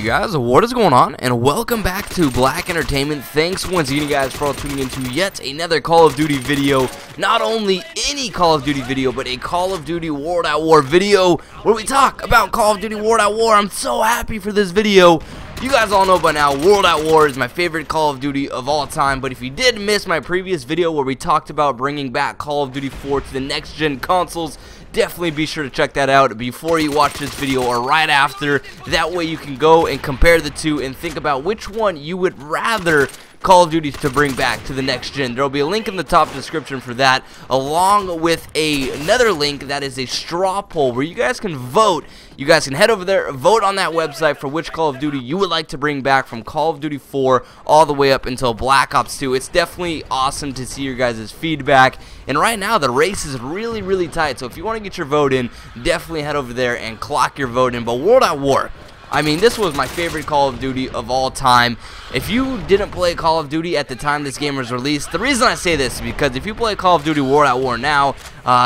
you guys, what is going on? And welcome back to Black Entertainment. Thanks once again, you guys, for all tuning into yet another Call of Duty video. Not only any Call of Duty video, but a Call of Duty World at War video where we talk about Call of Duty World at War. I'm so happy for this video. You guys all know by now, World at War is my favorite Call of Duty of all time, but if you did miss my previous video where we talked about bringing back Call of Duty 4 to the next-gen consoles, definitely be sure to check that out before you watch this video or right after. That way you can go and compare the two and think about which one you would rather Call of Duty to bring back to the next gen. There will be a link in the top description for that, along with another link that is a straw poll where you guys can vote. You guys can head over there, vote on that website for which Call of Duty you would like to bring back from Call of Duty 4 all the way up until Black Ops 2. It's definitely awesome to see your guys' feedback. And right now, the race is really tight. So if you want to get your vote in, definitely head over there and clock your vote in. But World at War, I mean, this was my favorite Call of Duty of all time. If you didn't play Call of Duty at the time this game was released, the reason I say this is because if you play Call of Duty World at War now,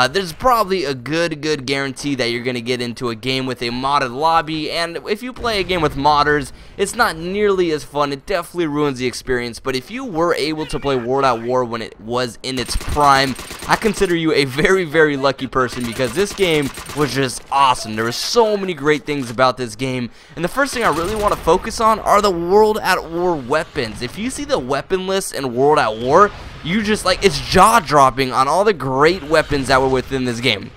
there's probably a good guarantee that you're going to get into a game with a modded lobby, and if you play a game with modders, it's not nearly as fun. It definitely ruins the experience. But if you were able to play World at War when it was in its prime, I consider you a very lucky person, because this game was just awesome. There were so many great things about this game, and the first thing I really want to focus on are the World at War weapons. If you see the weapon list in World at War, you just, like, it's jaw-dropping on all the great weapons that were within this game.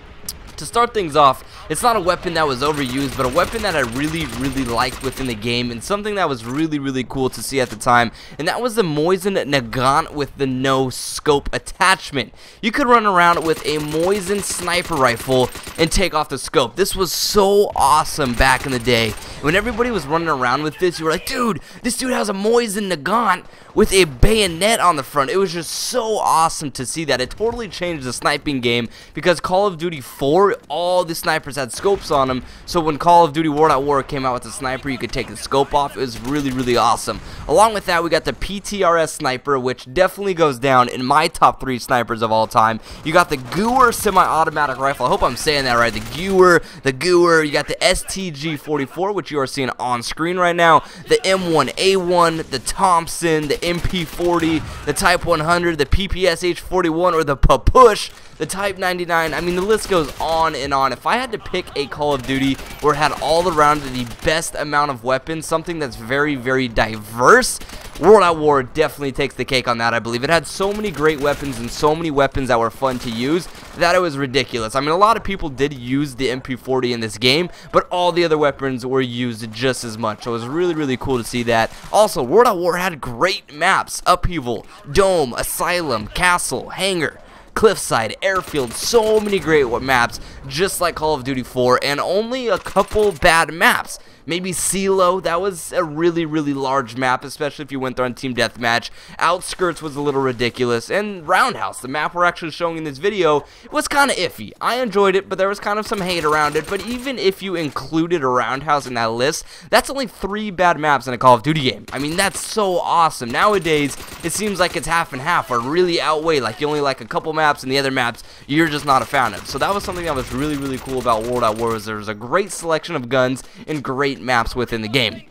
To start things off, it's not a weapon that was overused, but a weapon that I really liked within the game, and something that was really cool to see at the time, and that was the Mosin Nagant with the no scope attachment. You could run around with a Mosin sniper rifle and take off the scope. This was so awesome back in the day. When everybody was running around with this, you were like, dude, this dude has a Mosin Nagant with a bayonet on the front. It was just so awesome to see that. It totally changed the sniping game, because Call of Duty 4, all the snipers had scopes on them, so when Call of Duty World at War came out with the sniper, you could take the scope off. It was really awesome. Along with that, we got the PTRS sniper, which definitely goes down in my top 3 snipers of all time. You got the Gewehr semi-automatic rifle. I hope I'm saying that right. The Gewehr. You got the STG-44, which you are seeing on screen right now. The M1A1, the Thompson, the MP40, the Type 100, the PPSH-41, or the Papush, the Type 99. I mean, the list goes on and on. If I had to pick a Call of Duty where it had all around the best amount of weapons, something that's very diverse, World at War definitely takes the cake on that, I believe. It had so many great weapons and so many weapons that were fun to use that it was ridiculous. I mean, a lot of people did use the MP40 in this game, but all the other weapons were used just as much. So it was really cool to see that. Also, World at War had great maps: Upheaval, Dome, Asylum, Castle, Hangar, Cliffside, Airfield. So many great maps, just like Call of Duty 4, and only a couple bad maps. Maybe CeeLo, that was a really large map, especially if you went there on Team Deathmatch. Outskirts was a little ridiculous, and Roundhouse, the map we're actually showing in this video, was kind of iffy. I enjoyed it, but there was kind of some hate around it. But even if you included a Roundhouse in that list, that's only 3 bad maps in a Call of Duty game. I mean, that's so awesome. Nowadays, it seems like it's half and half, or really outweigh. Like, you only like a couple maps, and the other maps you're just not a fan of. So that was something that was really cool about World at War, was there was a great selection of guns and great maps within the game.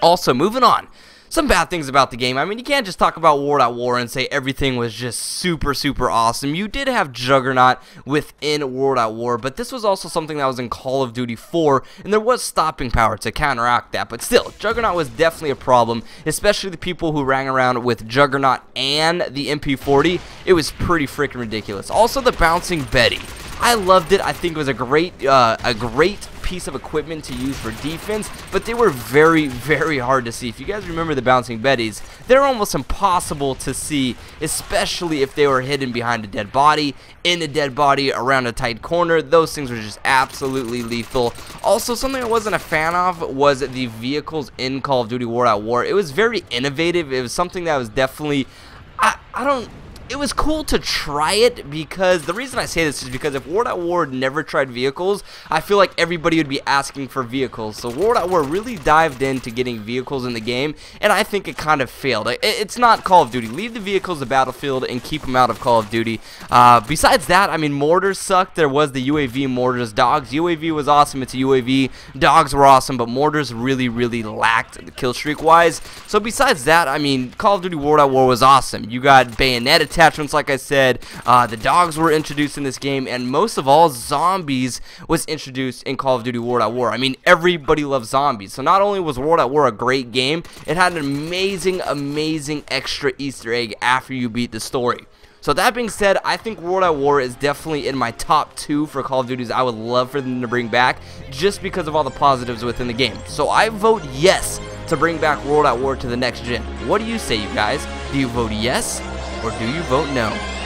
Also, moving on, some bad things about the game. I mean, you can't just talk about World at War and say everything was just super awesome. You did have Juggernaut within World at War, but this was also something that was in Call of Duty 4, and there was stopping power to counteract that. But still, Juggernaut was definitely a problem, especially the people who ran around with Juggernaut and the MP40. It was pretty freaking ridiculous. Also, the Bouncing Betty, I loved it. I think it was a great piece of equipment to use for defense, but they were very hard to see. If you guys remember the Bouncing Betties, they're almost impossible to see, especially if they were hidden behind a dead body, in a dead body, around a tight corner. Those things were just absolutely lethal. Also, something I wasn't a fan of was the vehicles in Call of Duty World at War. It was very innovative. It was something that was definitely, it was cool to try it, because the reason I say this is because if War at War never tried vehicles, I feel like everybody would be asking for vehicles. So War at War really dived into getting vehicles in the game, and I think it kind of failed. It's not Call of Duty. Leave the vehicles the battlefield and keep them out of Call of Duty. Besides that, I mean, mortars sucked. There was the UAV mortars. Dogs, UAV was awesome. It's a UAV. Dogs were awesome, but mortars really lacked kill streak wise. So besides that, I mean, Call of Duty War at War was awesome. You got bayonet attachments, like I said. The dogs were introduced in this game, and most of all, zombies was introduced in Call of Duty War at War. I mean, everybody loves zombies. So not only was War at War a great game, it had an amazing extra Easter egg after you beat the story. So that being said, I think World at War is definitely in my top 2 for Call of Duties I would love for them to bring back, just because of all the positives within the game. So I vote yes to bring back World at War to the next gen. What do you say, you guys? Do you vote yes, or do you vote no?